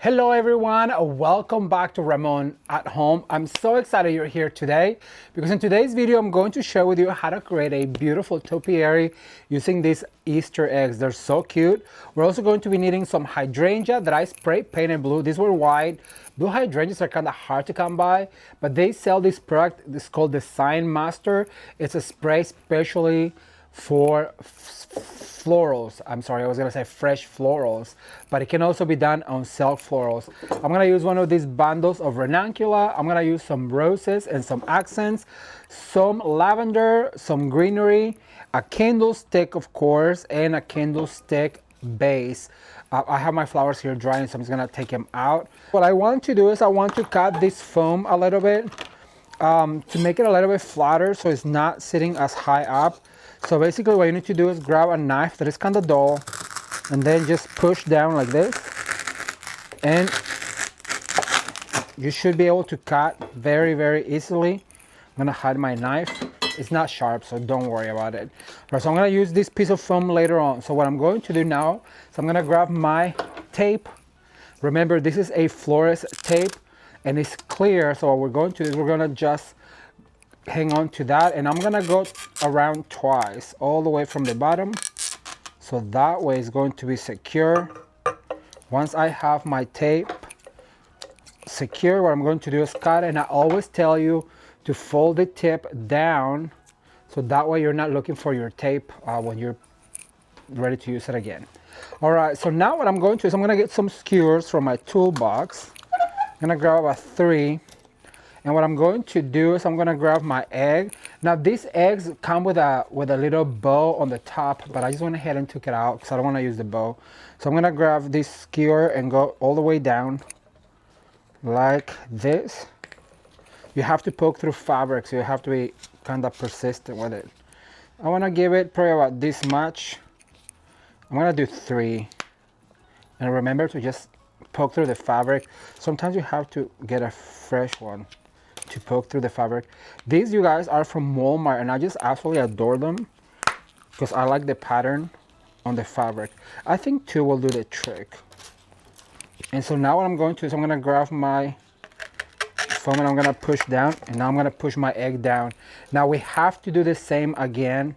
Hello everyone, welcome back to Ramon at Home. I'm so excited you're here today because in today's video I'm going to share with you how to create a beautiful topiary using these Easter eggs. They're so cute. We're also going to be needing some hydrangea that I spray painted blue. These were white. Blue hydrangeas are kind of hard to come by, but they sell this product. It's called the Sign Master. It's a spray specially for florals. I'm sorry, I was gonna say fresh florals, but it can also be done on silk florals. I'm gonna use one of these bundles of ranunculus. I'm gonna use some roses and some accents, some lavender, some greenery, a candlestick of course, and a candlestick base. I have my flowers here drying, so I'm just gonna take them out. What I want to do is I want to cut this foam a little bit to make it a little bit flatter so it's not sitting as high up. So basically what you need to do is grab a knife that is kind of dull and then just push down like this, and you should be able to cut very, very easily. I'm gonna hide my knife. It's not sharp, so don't worry about it. Right, so I'm gonna use this piece of foam later on. So what I'm going to do now is I'm gonna grab my tape. Remember, this is a florist tape and it's clear. So what we're going to do is we're gonna just hang on to that, and I'm gonna go around twice all the way from the bottom, so that way it's going to be secure. Once I have my tape secure, what I'm going to do is cut, and I always tell you to fold the tip down so that way you're not looking for your tape when you're ready to use it again. All right, so now what I'm going to do is I'm gonna get some skewers from my toolbox. I'm gonna grab a 3. And what I'm going to do is I'm going to grab my egg. Now these eggs come with a little bow on the top, but I just went ahead and took it out because I don't want to use the bow. So I'm going to grab this skewer and go all the way down like this. You have to poke through fabric, so you have to be kind of persistent with it. I want to give it probably about this much. I'm going to do 3. And remember to just poke through the fabric. Sometimes you have to get a fresh one to poke through the fabric. These, you guys, are from Walmart, and I just absolutely adore them because I like the pattern on the fabric. I think 2 will do the trick. And so now what I'm going to do is I'm going to grab my foam and I'm going to push down, and now I'm going to push my egg down. Now we have to do the same again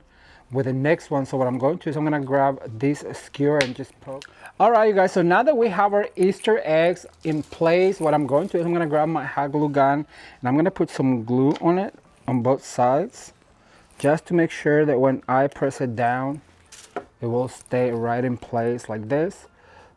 with the next one. So what I'm going to do is I'm going to grab this skewer and just poke. All right, you guys, so now that we have our Easter eggs in place, what I'm going to do is I'm going to grab my hot glue gun and I'm going to put some glue on it on both sides just to make sure that when I press it down, it will stay right in place like this.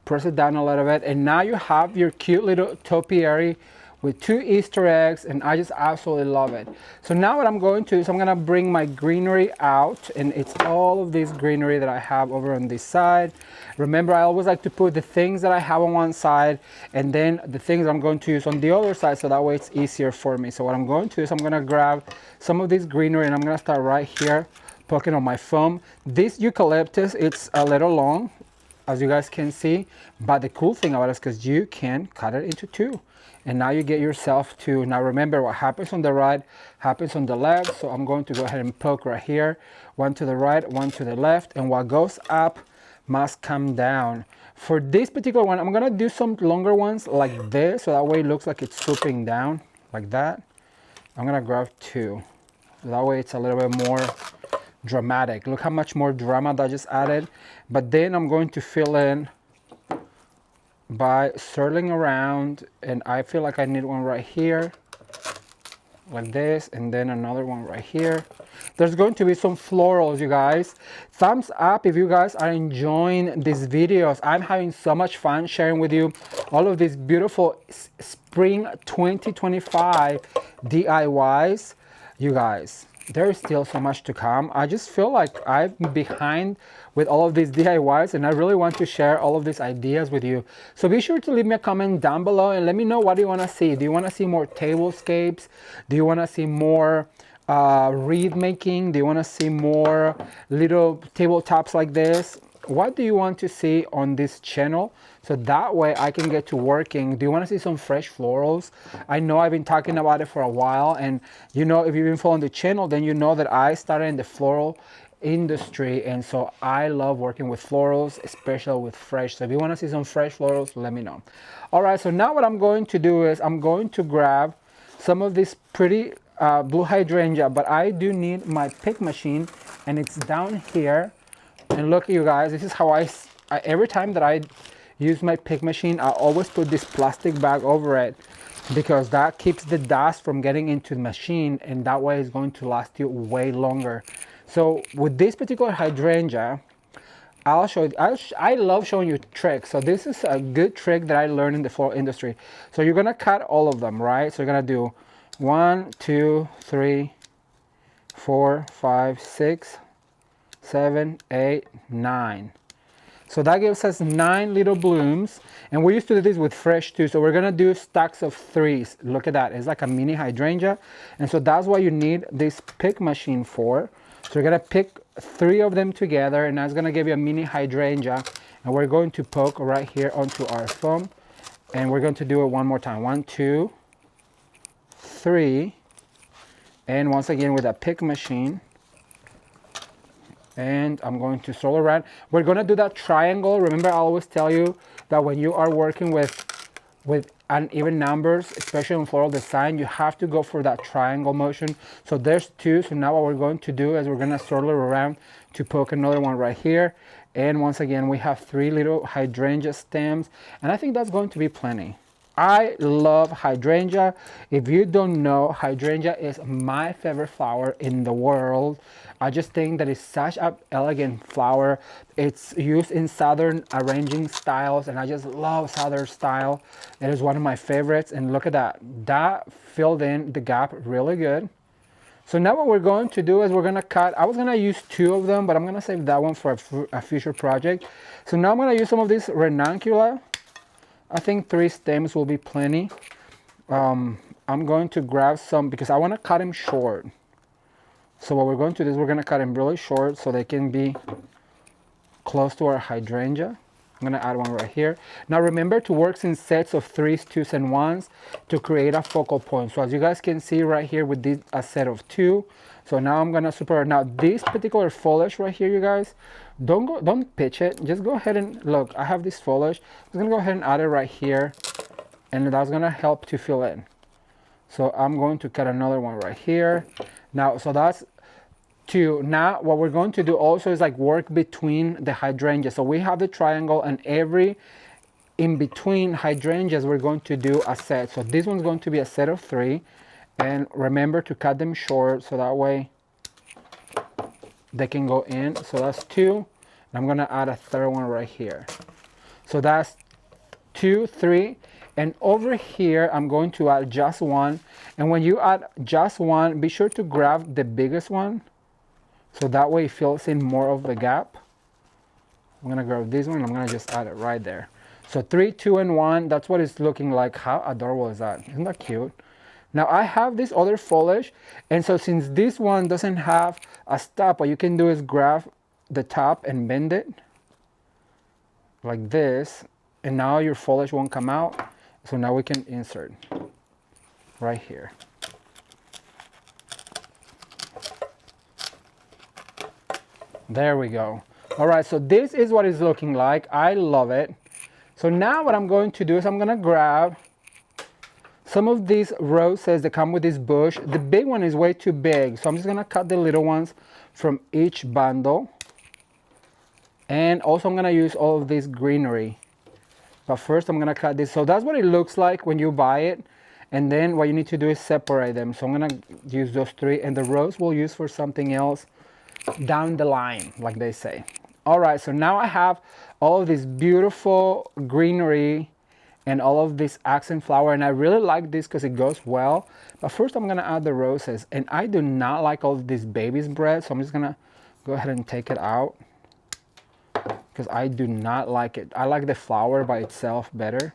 Press it down a little bit, and now you have your cute little topiary with 2 Easter eggs, and I just absolutely love it. So now what I'm going to do is I'm gonna bring my greenery out, and it's all of this greenery that I have over on this side. Remember, I always like to put the things that I have on one side and then the things I'm going to use on the other side, so that way it's easier for me. So what I'm going to do is I'm gonna grab some of this greenery and I'm gonna start right here poking on my foam. This eucalyptus, it's a little long, as you guys can see, but the cool thing about it is because you can cut it into 2. And now you get yourself 2. Now remember, what happens on the right happens on the left. So I'm going to go ahead and poke right here. 1 to the right, 1 to the left. And what goes up must come down. For this particular one, I'm going to do some longer ones like this, so that way it looks like it's swooping down like that. I'm going to grab 2. So that way it's a little bit more dramatic. Look how much more drama that I just added. But then I'm going to fill in by swirling around, and I feel like I need one right here like this, and then another one right here. There's going to be some florals, you guys. Thumbs up if you guys are enjoying these videos. I'm having so much fun sharing with you all of these beautiful spring 2025 DIYs. You guys, there is still so much to come. I just feel like I'm behind with all of these DIYs, and I really want to share all of these ideas with you. So be sure to leave me a comment down below and let me know what do you want to see. Do you want to see more tablescapes? Do you want to see more wreath making? Do you want to see more little tabletops like this? What do you want to see on this channel? So that way I can get to working. Do you want to see some fresh florals? I know I've been talking about it for a while, and you know, if you've been following the channel, then you know that I started in the floral industry, and so I love working with florals, especially with fresh. So if you want to see some fresh florals, let me know. All right, so now what I'm going to do is I'm going to grab some of this pretty blue hydrangea, but I do need my pick machine, and it's down here. And look, you guys, this is how I every time that I use my pick machine, I always put this plastic bag over it, because that keeps the dust from getting into the machine, and that way it's going to last you way longer. So with this particular hydrangea, I'll show you, I love showing you tricks. So this is a good trick that I learned in the floral industry. So you're gonna cut all of them, right? So you're gonna do 1, 2, 3, 4, 5, 6, 7, 8, 9. So that gives us 9 little blooms, and we used to do this with fresh too. So we're gonna do stacks of 3s. Look at that, it's like a mini hydrangea. And so that's what you need this pick machine for. So you're gonna pick 3 of them together, and that's gonna give you a mini hydrangea. And we're going to poke right here onto our foam, and we're going to do it one more time. 1, 2, 3, and once again with a pick machine. And I'm going to swirl around. We're going to do that triangle. Remember, I always tell you that when you are working with uneven numbers, especially in floral design, you have to go for that triangle motion. So there's 2. So now what we're going to do is we're going to swirl it around to poke another one right here. And once again, we have 3 little hydrangea stems, and I think that's going to be plenty. I love hydrangea. If you don't know, hydrangea is my favorite flower in the world. I just think that it's such an elegant flower. It's used in southern arranging styles, and I just love southern style. It is one of my favorites, and look at that. That filled in the gap really good. So now what we're going to do is we're gonna cut. I was gonna use 2 of them, but I'm gonna save that one for a future project. So now I'm gonna use some of this ranuncula. I think 3 stems will be plenty. I'm going to grab some because I want to cut them short. So what we're going to do is we're going to cut them really short so they can be close to our hydrangea. I'm going to add one right here. Now remember to work in sets of 3s, 2s, and 1s to create a focal point. So as you guys can see right here with this, a set of 2. So now I'm going to super. Now this particular foliage right here, you guys, don't pitch it. Just go ahead and look. I have this foliage. I'm going to go ahead and add it right here, and that's going to help to fill in. So I'm going to cut another one right here. Now, so that's 2. Now what we're going to do also is like work between the hydrangeas. So we have the triangle, and every in between hydrangeas we're going to do a set. So this one's going to be a set of 3, and remember to cut them short so that way they can go in. So that's 2, and I'm gonna add a 3rd one right here. So that's 2, 3, and over here I'm going to add just 1. And when you add just 1, be sure to grab the biggest one, so that way it fills in more of the gap. I'm gonna grab this one, and I'm gonna just add it right there. So 3, 2, and 1, that's what it's looking like. How adorable is that? Isn't that cute? Now I have this other foliage, and so since this one doesn't have a stop, what you can do is grab the top and bend it like this, and now your foliage won't come out. So now we can insert right here. There we go. All right, so this is what it's looking like. I love it. So now what I'm going to do is I'm gonna grab some of these roses that come with this bush. The big one is way too big, so I'm just gonna cut the little ones from each bundle. And also I'm gonna use all of this greenery. But first I'm gonna cut this. So that's what it looks like when you buy it. And then what you need to do is separate them. So I'm gonna use those 3, and the rose we'll use for something else down the line, like they say. All right, so now I have all of this beautiful greenery and all of this accent flower, and I really like this because it goes well. But first I'm gonna add the roses, and I do not like all of this baby's breath, so I'm just gonna go ahead and take it out because I do not like it. I like the flower by itself better.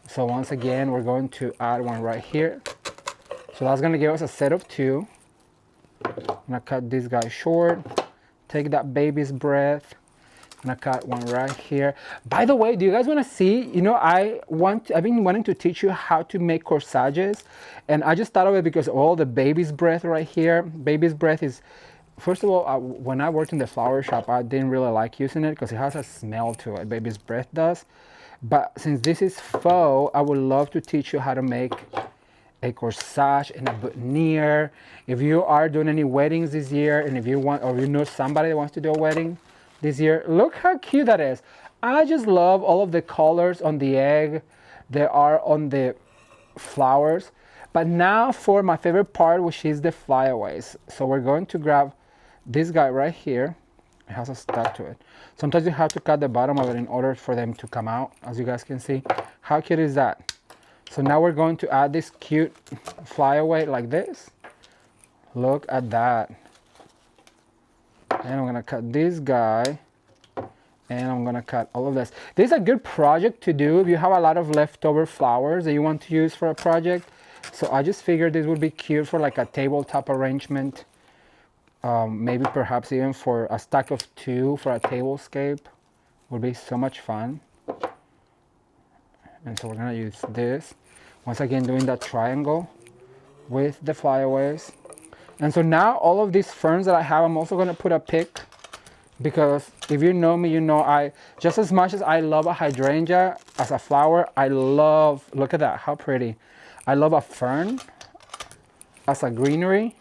So once again, we're going to add one right here. So that's gonna give us a set of 2. I'm gonna cut this guy short, take that baby's breath. I'm gonna cut one right here. By the way, do you guys want to see? You know, I've been wanting to teach you how to make corsages, and I just thought of it because all the baby's breath right here. Baby's breath is first of all, when I worked in the flower shop, I didn't really like using it because it has a smell to it. Baby's breath does. But since this is faux, I would love to teach you how to make a corsage and a boutonniere. If you are doing any weddings this year, and if you want, or you know somebody that wants to do a wedding this year, look how cute that is. I just love all of the colors on the egg that are on the flowers. But now for my favorite part, which is the flyaways. So we're going to grab this guy right here. It has a stud to it. Sometimes you have to cut the bottom of it in order for them to come out, as you guys can see. How cute is that? So now we're going to add this cute flyaway like this. Look at that. And I'm gonna cut this guy. And I'm gonna cut all of this. This is a good project to do if you have a lot of leftover flowers that you want to use for a project. So I just figured this would be cute for like a tabletop arrangement. Maybe perhaps even for a stack of 2 for a tablescape. Would be so much fun. And so we're gonna use this. Once again, doing that triangle with the flyaways. And so now all of these ferns that I have, I'm also gonna put a pick, because if you know me, you know just as much as I love a hydrangea as a flower, I love, look at that, how pretty. I love a fern as a greenery.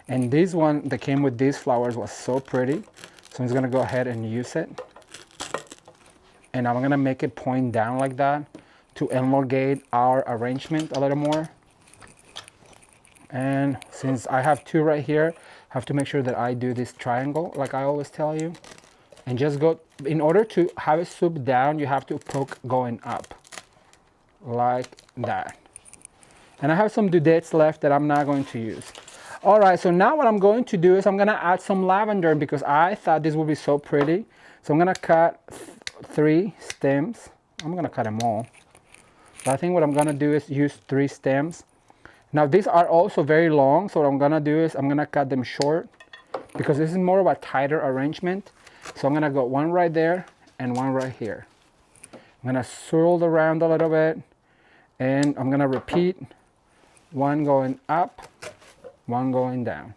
And this one that came with these flowers was so pretty. So I'm just gonna go ahead and use it. And I'm gonna make it point down like that to elongate our arrangement a little more. And since I have 2 right here, I have to make sure that I do this triangle like I always tell you. And just go, in order to have it swoop down, you have to poke going up like that. And I have some dudettes left that I'm not going to use. All right, so now what I'm going to do is I'm gonna add some lavender because I thought this would be so pretty. So I'm gonna cut 3 stems. I'm gonna cut them all. But I think what I'm gonna do is use 3 stems. Now these are also very long, so what I'm gonna do is I'm gonna cut them short because this is more of a tighter arrangement. So I'm gonna go 1 right there and 1 right here. I'm gonna swirl around a little bit and I'm gonna repeat 1 going up, 1 going down.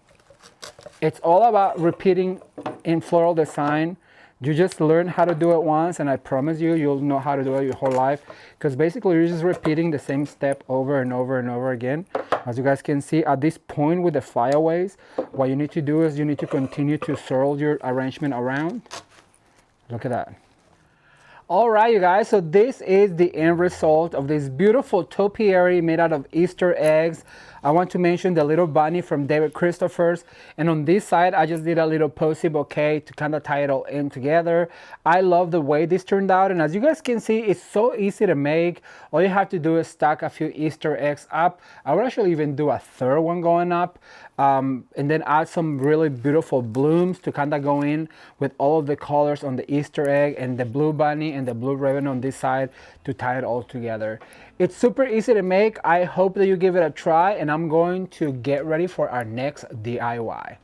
It's all about repeating in floral design. You just learn how to do it once and I promise you, you'll know how to do it your whole life, because basically you're just repeating the same step over and over and over again. As you guys can see at this point with the flyaways, what you need to do is you need to continue to swirl your arrangement around. Look at that. All right, you guys, so this is the end result of this beautiful topiary made out of Easter eggs. I want to mention the little bunny from David Christopher's, and on this side I just did a little posy bouquet to kind of tie it all in together. I love the way this turned out, and as you guys can see, it's so easy to make. All you have to do is stack a few Easter eggs up. I would actually even do a 3rd one going up, and then add some really beautiful blooms to kind of go in with all of the colors on the Easter egg and the blue bunny and the blue ribbon on this side to tie it all together. It's super easy to make. I hope that you give it a try, and I'm going to get ready for our next DIY.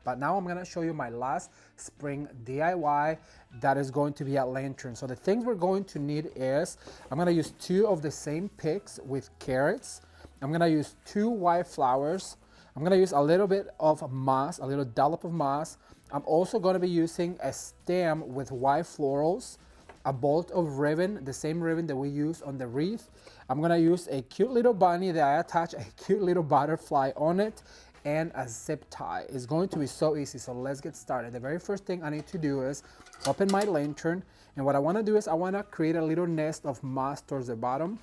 But now I'm gonna show you my last spring DIY that is going to be a lantern. So the things we're going to need is, I'm gonna use 2 of the same picks with carrots. I'm gonna use 2 white flowers. I'm gonna use a little bit of moss, a little dollop of moss. I'm also gonna be using a stem with white florals, a bolt of ribbon, the same ribbon that we use on the wreath. I'm gonna use a cute little bunny that I attach a cute little butterfly on it, and a zip tie. It's going to be so easy, so let's get started. The very first thing I need to do is open my lantern, and what I wanna do is I wanna create a little nest of moss towards the bottom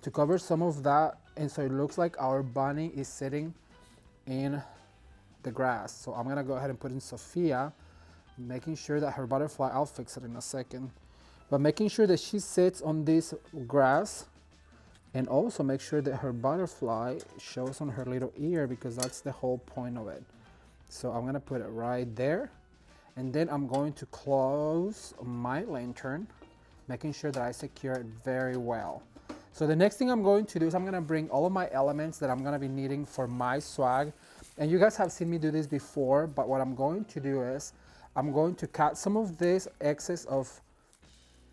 to cover some of that, and so it looks like our bunny is sitting in the grass. So I'm gonna go ahead and put in Sophia, making sure that her butterfly, I'll fix it in a second, but making sure that she sits on this grass, and also make sure that her butterfly shows on her little ear, because that's the whole point of it. So I'm gonna put it right there, and then I'm going to close my lantern, making sure that I secure it very well. So the next thing I'm going to do is I'm gonna bring all of my elements that I'm gonna be needing for my swag. And you guys have seen me do this before, but what I'm going to do is I'm going to cut some of this excess of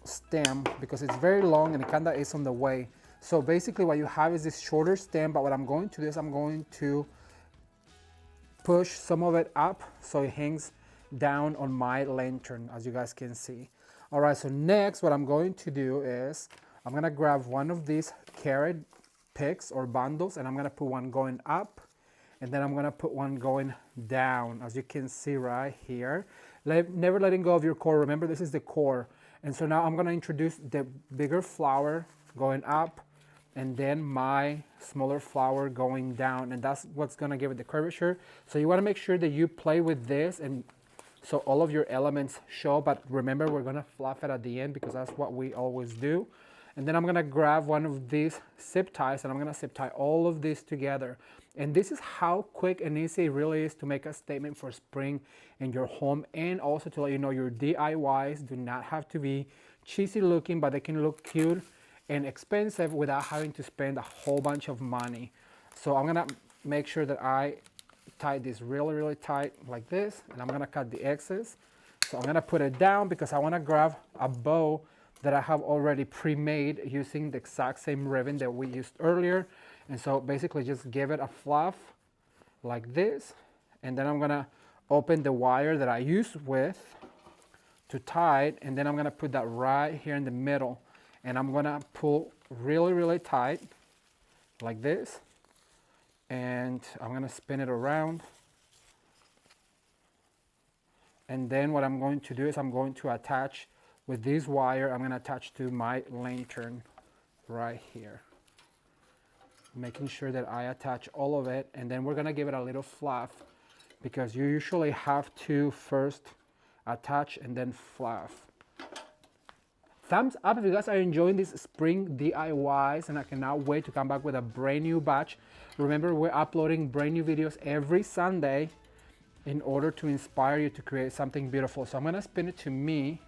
stem because it's very long and it kind of is on the way. So basically what you have is this shorter stem, but what I'm going to do is I'm going to push some of it up so it hangs down on my lantern, as you guys can see. All right, so next what I'm going to do is I'm gonna grab one of these carrot picks or bundles, and I'm gonna put one going up, and then I'm gonna put one going down, as you can see right here. Never letting go of your core. Remember, this is the core. And so now I'm gonna introduce the bigger flower going up, and then my smaller flower going down, and that's what's gonna give it the curvature. So you wanna make sure that you play with this, and so all of your elements show, but remember, we're gonna fluff it at the end because that's what we always do. And then I'm gonna grab one of these zip ties, and I'm gonna zip tie all of this together. And this is how quick and easy it really is to make a statement for spring in your home, and also to let you know your DIYs do not have to be cheesy looking, but they can look cute and expensive without having to spend a whole bunch of money. So I'm gonna make sure that I tie this really tight like this, and I'm gonna cut the excess. So I'm gonna put it down because I wanna grab a bow that I have already pre-made using the exact same ribbon that we used earlier. And so basically just give it a fluff like this, and then I'm gonna open the wire that I used with to tie it, and then I'm gonna put that right here in the middle, and I'm gonna pull really tight like this, and I'm gonna spin it around. And then what I'm going to do is I'm going to attach with this wire, I'm gonna attach to my lantern right here, making sure that I attach all of it, and then we're gonna give it a little fluff because you usually have to first attach and then fluff. Thumbs up if you guys are enjoying these spring DIYs, and I cannot wait to come back with a brand new batch. Remember, we're uploading brand new videos every Sunday in order to inspire you to create something beautiful. So I'm gonna spin it to me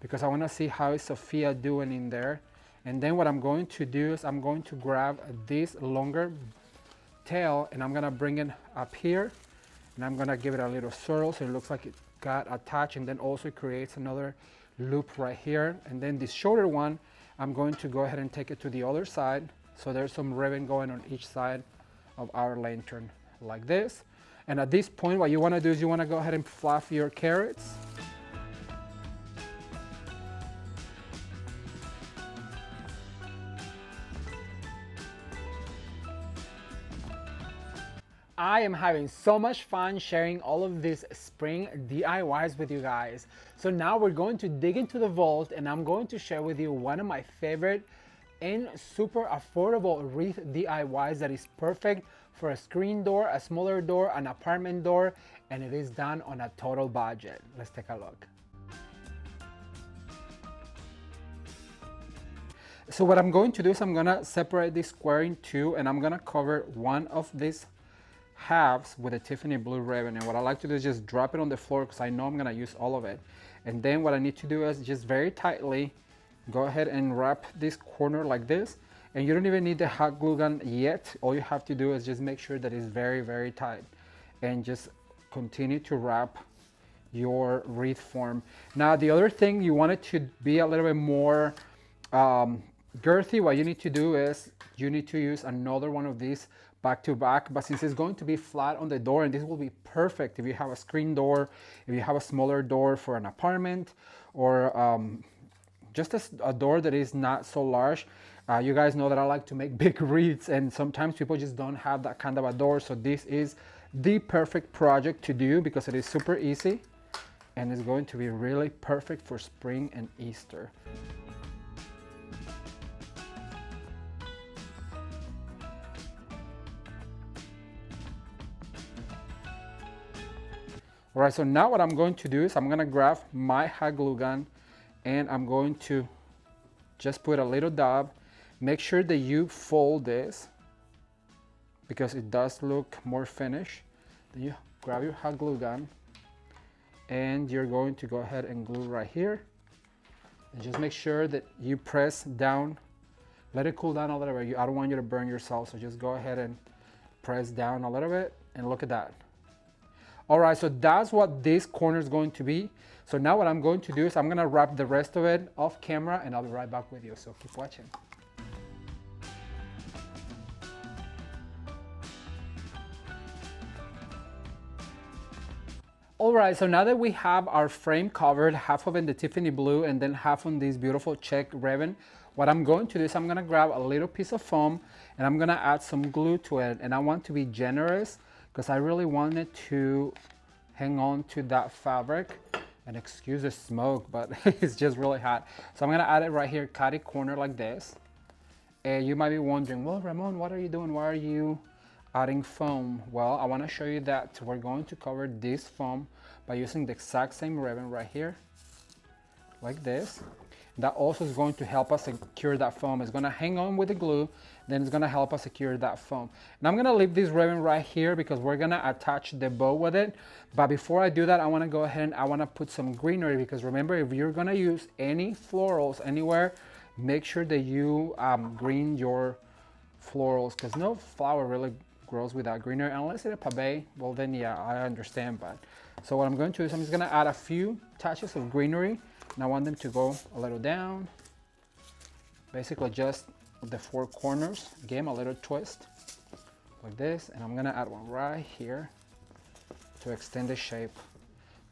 because I wanna see how is Sophia doing in there. And then what I'm going to do is I'm going to grab this longer tail, and I'm gonna bring it up here, and I'm gonna give it a little swirl so it looks like it got attached, and then also creates another loop right here. And then this shorter one, I'm going to go ahead and take it to the other side. So there's some ribbon going on each side of our lantern like this. And at this point, what you wanna do is you wanna go ahead and fluff your carrots. I am having so much fun sharing all of these spring DIYs with you guys. So now we're going to dig into the vault, and I'm going to share with you one of my favorite and super affordable wreath DIYs that is perfect for a screen door, a smaller door, an apartment door, and it is done on a total budget. Let's take a look. So what I'm going to do is I'm gonna separate this square in two, and I'm gonna cover one of these halves with a Tiffany blue ribbon. And what I like to do is just drop it on the floor because I know I'm gonna use all of it. And then what I need to do is just very tightly go ahead and wrap this corner like this. And you don't even need the hot glue gun yet. All you have to do is just make sure that it's very tight, and just continue to wrap your wreath form. Now the other thing, you want it to be a little bit more girthy. What you need to do is you need to use another one of these back to back, but since it's going to be flat on the door, and this will be perfect if you have a screen door, if you have a smaller door for an apartment, or just a door that is not so large. You guys know that I like to make big wreaths, and sometimes people just don't have that kind of a door. So this is the perfect project to do because it is super easy, and it's going to be really perfect for spring and Easter. All right, so now what I'm going to do is I'm gonna grab my hot glue gun, and I'm going to just put a little dab. Make sure that you fold this because it does look more finished. Then you grab your hot glue gun, and you're going to go ahead and glue right here. And just make sure that you press down, let it cool down a little bit. I don't want you to burn yourself, so just go ahead and press down a little bit, and look at that. All right, so that's what this corner is going to be. So now what I'm going to do is I'm gonna wrap the rest of it off camera, and I'll be right back with you, so keep watching. All right, so now that we have our frame covered, half of it in the Tiffany blue and then half on this beautiful check ribbon, what I'm going to do is I'm gonna grab a little piece of foam and I'm gonna add some glue to it. And I want to be generous because I really want it to hang on to that fabric. And excuse the smoke, but it's just really hot. So I'm gonna add it right here, cut it corner like this. And you might be wondering, well, Ramon, what are you doing? Why are you adding foam? Well, I want to show you that we're going to cover this foam by using the exact same ribbon right here, like this. That also is going to help us secure that foam. It's going to hang on with the glue, then it's going to help us secure that foam. And I'm going to leave this ribbon right here because we're going to attach the bow with it. But before I do that, I want to go ahead and I want to put some greenery, because remember, if you're going to use any florals anywhere, make sure that you green your florals, because no flower really grows without greenery unless it's a pave. Well, then yeah, I understand. But so what I'm going to do is I'm just going to add a few touches of greenery, and I want them to go a little down, basically just the four corners. Again, a little twist like this, and I'm going to add one right here to extend the shape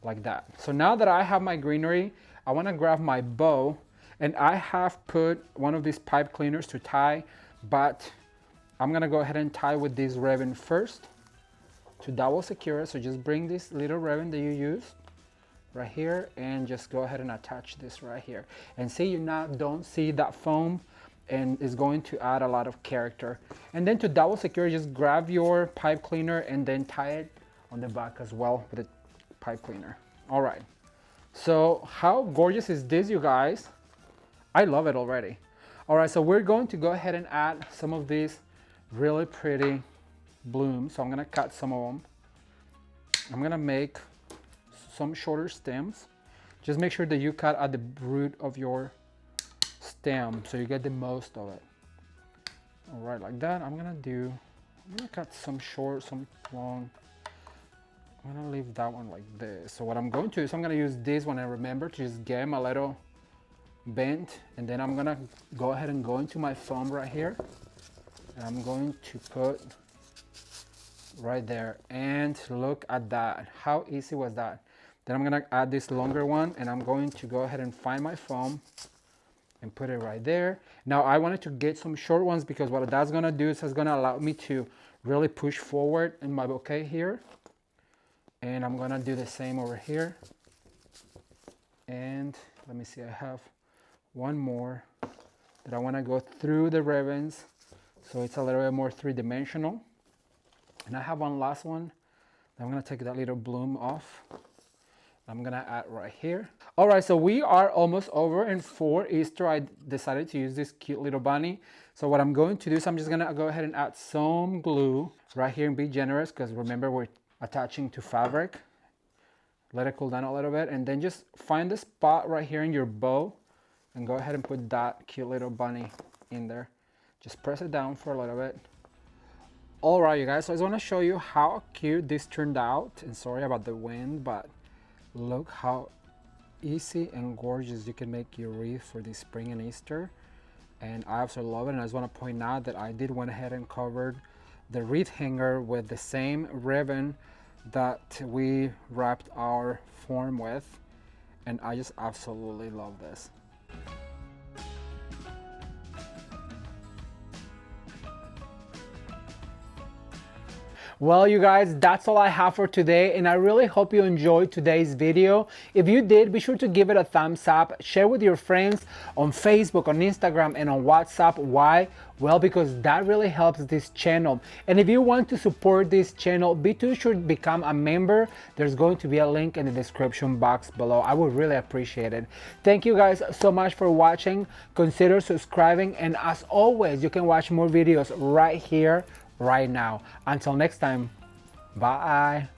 like that. So now that I have my greenery, I want to grab my bow. And I have put one of these pipe cleaners to tie, but I'm gonna go ahead and tie with this ribbon first to double secure it. So just bring this little ribbon that you used right here and just go ahead and attach this right here. And see, you now don't see that foam, and it's going to add a lot of character. And then to double secure, just grab your pipe cleaner and then tie it on the back as well with the pipe cleaner. All right, so how gorgeous is this, you guys? I love it already. All right, so we're going to go ahead and add some of these really pretty blooms. So I'm gonna cut some of them. I'm gonna make some shorter stems. Just make sure that you cut at the root of your stem so you get the most of it. All right, like that. I'm gonna cut some short, some long. I'm gonna leave that one like this. So what I'm going to do is I'm gonna use this one, and remember to just get them a little bent, and then I'm gonna go ahead and go into my foam right here, and I'm going to put right there. And look at that, how easy was that? Then I'm gonna add this longer one, and I'm going to go ahead and find my foam and put it right there. Now I wanted to get some short ones because what that's gonna do is it's gonna allow me to really push forward in my bouquet here. And I'm gonna do the same over here. And let me see, I have one more that I want to go through the ribbons so it's a little bit more three-dimensional. And I have one last one. I'm going to take that little bloom off. I'm going to add right here. All right, so we are almost over, and for Easter I decided to use this cute little bunny. So what I'm going to do is I'm just going to go ahead and add some glue right here, and be generous because remember, we're attaching to fabric. Let it cool down a little bit, and then just find the spot right here in your bow and go ahead and put that cute little bunny in there. Just press it down for a little bit. All right, you guys, so I just want to show you how cute this turned out. And sorry about the wind, but look how easy and gorgeous you can make your wreath for this spring and Easter. And I absolutely love it. And I just want to point out that I did went ahead and covered the wreath hanger with the same ribbon that we wrapped our form with. And I just absolutely love this. Well, you guys, that's all I have for today, and I really hope you enjoyed today's video. If you did, be sure to give it a thumbs up, share with your friends on Facebook, on Instagram, and on WhatsApp. Why? Well, because that really helps this channel. And if you want to support this channel, be sure to become a member. There's going to be a link in the description box below. I would really appreciate it. Thank you guys so much for watching. Consider subscribing, and as always, you can watch more videos right here, right now. Until next time, bye.